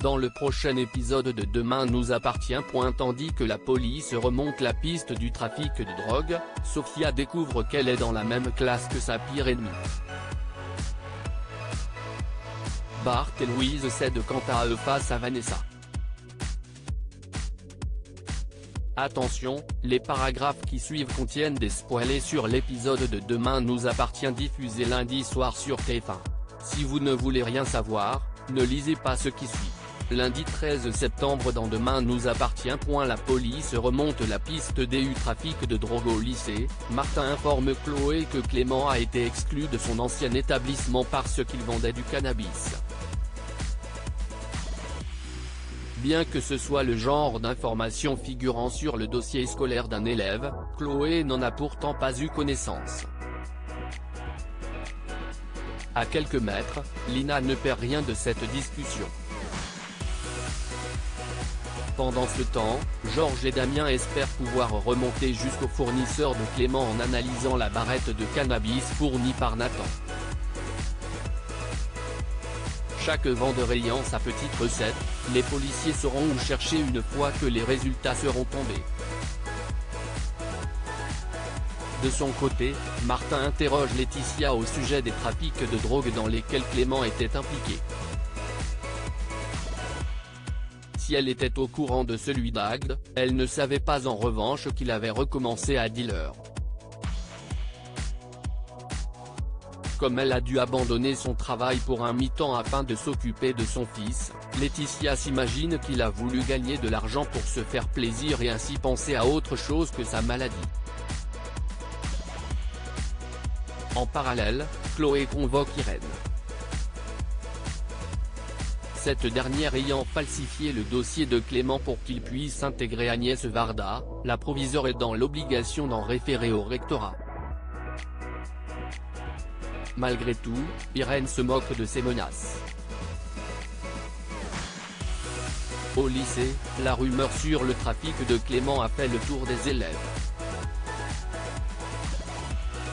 Dans le prochain épisode de Demain nous appartient. Tandis que la police remonte la piste du trafic de drogue, Sophia découvre qu'elle est dans la même classe que sa pire ennemie. Bart et Louise cèdent quant à eux face à Vanessa. Attention, les paragraphes qui suivent contiennent des spoilers sur l'épisode de Demain nous appartient diffusé lundi soir sur TF1. Si vous ne voulez rien savoir, ne lisez pas ce qui suit. Lundi 13 septembre dans Demain nous appartient. La police remonte la piste du trafic de drogue au lycée. Martin informe Chloé que Clément a été exclu de son ancien établissement parce qu'il vendait du cannabis. Bien que ce soit le genre d'information figurant sur le dossier scolaire d'un élève, Chloé n'en a pourtant pas eu connaissance. À quelques mètres, Lina ne perd rien de cette discussion. Pendant ce temps, Georges et Damien espèrent pouvoir remonter jusqu'au fournisseur de Clément en analysant la barrette de cannabis fournie par Nathan. Chaque vendeur ayant sa petite recette, les policiers sauront où chercher une fois que les résultats seront tombés. De son côté, Martin interroge Laetitia au sujet des trafics de drogue dans lesquels Clément était impliqué. Si elle était au courant de celui d'Agde, elle ne savait pas en revanche qu'il avait recommencé à dealer. Comme elle a dû abandonner son travail pour un mi-temps afin de s'occuper de son fils, Laetitia s'imagine qu'il a voulu gagner de l'argent pour se faire plaisir et ainsi penser à autre chose que sa maladie. En parallèle, Chloé convoque Irène. Cette dernière ayant falsifié le dossier de Clément pour qu'il puisse intégrer Agnès Varda, la proviseure est dans l'obligation d'en référer au rectorat. Malgré tout, Irène se moque de ses menaces. Au lycée, la rumeur sur le trafic de Clément a fait le tour des élèves.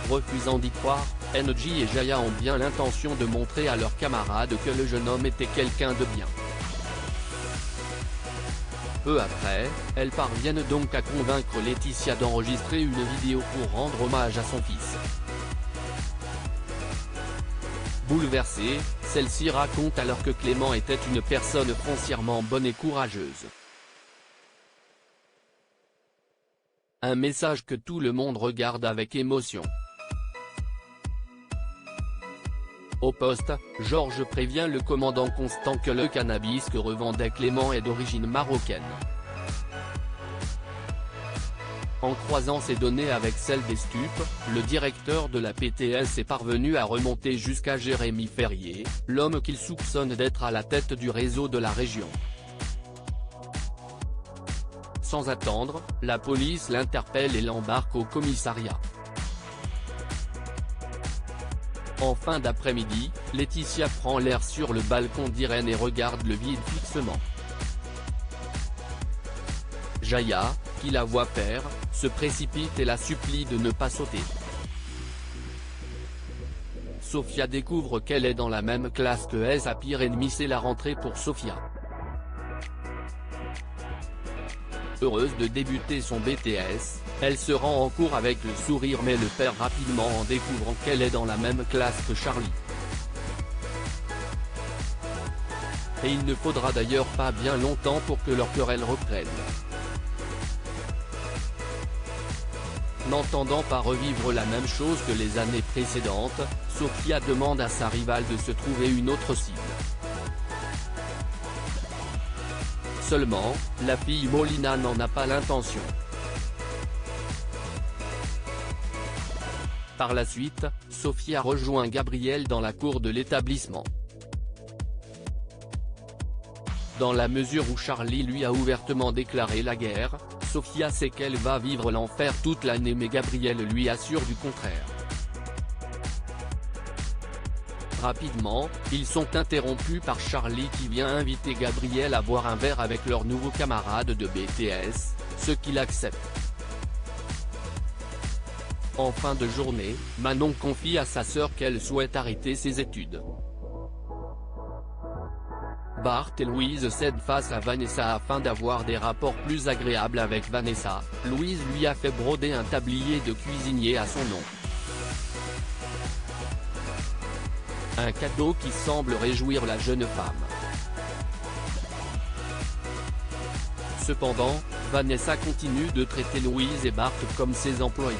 Refusant d'y croire, NJ et Jaya ont bien l'intention de montrer à leurs camarades que le jeune homme était quelqu'un de bien. Peu après, elles parviennent donc à convaincre Laetitia d'enregistrer une vidéo pour rendre hommage à son fils. Bouleversée, celle-ci raconte alors que Clément était une personne foncièrement bonne et courageuse. Un message que tout le monde regarde avec émotion. Au poste, Georges prévient le commandant Constant que le cannabis que revendait Clément est d'origine marocaine. En croisant ces données avec celles des stupes, le directeur de la PTS est parvenu à remonter jusqu'à Jérémy Ferrier, l'homme qu'il soupçonne d'être à la tête du réseau de la région. Sans attendre, la police l'interpelle et l'embarque au commissariat. En fin d'après-midi, Laetitia prend l'air sur le balcon d'Irène et regarde le vide fixement. Jaya, qui la voit faire, se précipite et la supplie de ne pas sauter. Sophia découvre qu'elle est dans la même classe que elle, sa pire ennemie. C'est la rentrée pour Sophia. Heureuse de débuter son BTS, elle se rend en cours avec le sourire mais le perd rapidement en découvrant qu'elle est dans la même classe que Charlie. Et il ne faudra d'ailleurs pas bien longtemps pour que leur querelle reprenne. N'entendant pas revivre la même chose que les années précédentes, Sophia demande à sa rivale de se trouver une autre cible. Seulement, la fille Molina n'en a pas l'intention. Par la suite, Sophia rejoint Gabriel dans la cour de l'établissement. Dans la mesure où Charlie lui a ouvertement déclaré la guerre, Sophia sait qu'elle va vivre l'enfer toute l'année mais Gabriel lui assure du contraire. Rapidement, ils sont interrompus par Charlie qui vient inviter Gabriel à boire un verre avec leur nouveau camarade de BTS, ce qu'il accepte. En fin de journée, Manon confie à sa sœur qu'elle souhaite arrêter ses études. Bart et Louise cèdent face à Vanessa afin d'avoir des rapports plus agréables avec Vanessa. Louise lui a fait broder un tablier de cuisinier à son nom. Un cadeau qui semble réjouir la jeune femme. Cependant, Vanessa continue de traiter Louise et Bart comme ses employés.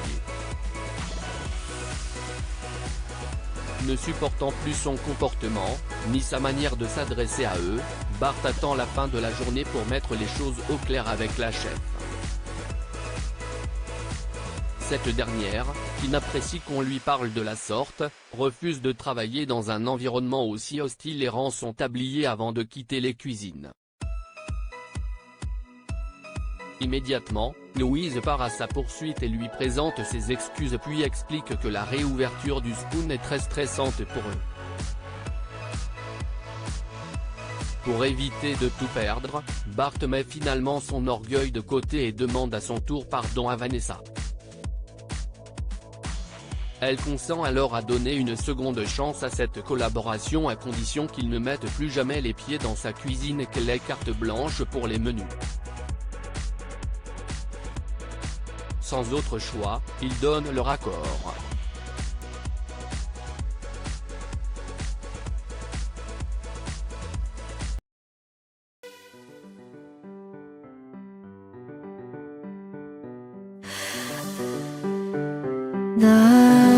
Ne supportant plus son comportement, ni sa manière de s'adresser à eux, Bart attend la fin de la journée pour mettre les choses au clair avec la chef. Cette dernière, qui n'apprécie qu'on lui parle de la sorte, refuse de travailler dans un environnement aussi hostile et rend son tablier avant de quitter les cuisines. Immédiatement, Louise part à sa poursuite et lui présente ses excuses puis explique que la réouverture du Spoon est très stressante pour eux. Pour éviter de tout perdre, Bart met finalement son orgueil de côté et demande à son tour pardon à Vanessa. Elle consent alors à donner une seconde chance à cette collaboration à condition qu'ils ne mettent plus jamais les pieds dans sa cuisine et qu'elle ait carte blanche pour les menus. Sans autre choix, ils donnent leur accord. 나